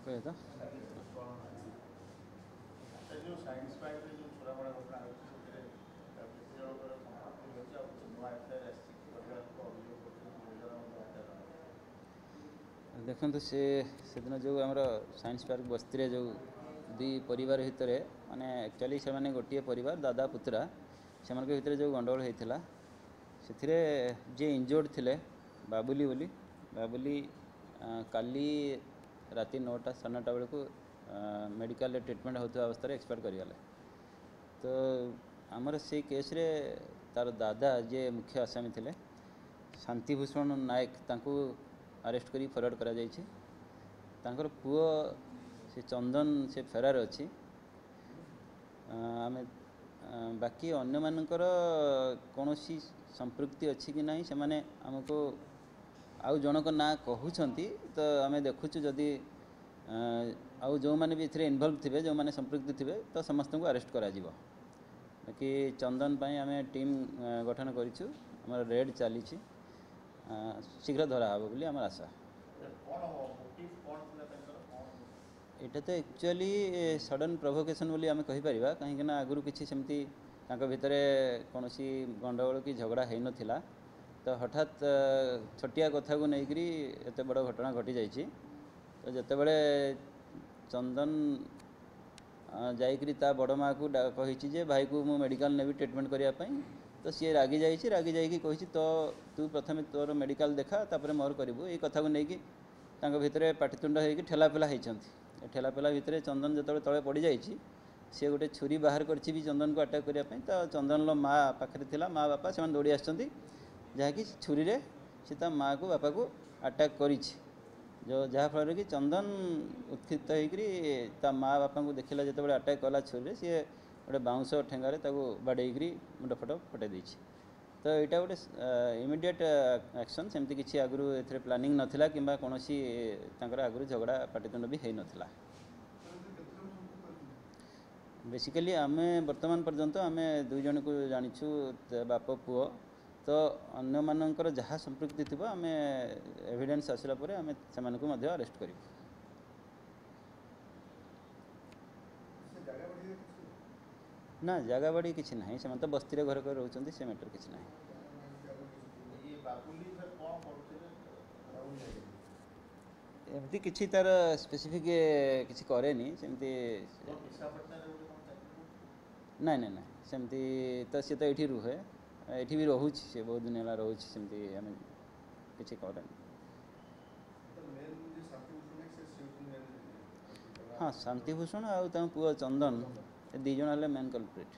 कहे तो जो साइंस पार्क रे जो छोरा बड़ा घटना होची से केते जणकर संपत्ति होची आ नुआ एफआईआर एससी परिवार को अभियोग करते देखते से दिन जो आम साइंस पार्क बस्ती जो दुई परिवार भितर माने एक्चुअली से माने गोटे परिवार दादा पुतरा से भितर जो गंडगोल होता से जे इंजोर्ड थिले बाबुली बोली बाबुली काली राति 9टा 9:30 बेलू मेडिकल ट्रिटमेंट होता अवस्था एक्सपायर करगले। तो आमर से केस रे तार दादा जे मुख्य आसामी थिले शांतिभूषण नायक तांको अरेस्ट करी फरवर्ड करा जायछि। तांकर पुओ से चंदन से फेरार अच्छी आम बाकी अन्य मानकर कौन सी संपृक्ति अच्छी कि नहीं से माने हमको आउ जनक ना कहउछंती तो आम देखुछु जदि आउ जो माने भी इथरे इन्वॉल्व थिबे जो माने संपृक्ति थिबे तो समस्त को अरेस्ट करा जिवो। बाकी चंदन पाई आम टीम गठन करिछु हमर रेड चली शीघ्र धरा हबो बोली हमर आशा। एटा तो एक्चुअली सडन प्रोवोकेशन बोली आम कहि परिबा कहीं ना आगुरु किछि सेमती तांको भितरे कोनोसी गंडगोल की झगड़ा है नथिला तो हठात छोटिया कथा को लेकरी एते बड़ घटना घटी जाइछि। तो जते बड़े चंदन जाइकरी ता बड़ माँ को कही जे भाई को मु मेडिकल नेबी ट्रीटमेंट करिया पई तो सी रागी जाइए कही तो तू प्रथम तोर मेडिकल देखा तापर मोर करू ये कथा को लेकिन भितर पाटितुंड होगी ठेलापेला होती ठेलापेला भितर चंदन जो तले पड़ जा सी गोटे छुरी बाहर कर चंदन को अटैक करने तो चंदन माँ पाखे थिला माँ बापा से दौड़ी आसछंती जहाँकि छुरी रे सी माँ को बापा को अटैक करी जो जहाँफल कि चंदन उत्क्षिप्त होकर माँ बापा को देखला जो अटैक कला छुरी सी गोटे बाउंश ठेंगारे बाड़ेकरी मुंड फट फटे देछि। तो यहाँ गोटे इमिडिएट एक्शन सेमती किसी आगु ए प्लानिंग नाला कि कौन आगु झगड़ा पाटितुंड भी हो नाला। बेसिकली आम वर्तमान पर्यंत आम दुई जन को जाचु बाप पुओ तो अन्य मानकर जहाँ संपृक्ति थी आम एविडेंस आसला आम से अरेस्ट करूँ। ना जगह बाड़ी किसी ना से तो बस्ती घर घर रोचे से मैटर किसी ना एमती किसी तार स्पेसिफिक किसी करेनी सेमती ना ना ना सेमती तो सी तो ये रुहे ये भी रोचे सी बहुत दिन है रोचे सेमती आम किसी करेनी। हाँ शांतिभूषण आउ पुओ चंदन ए 2 जन मेन कल्प्रिट।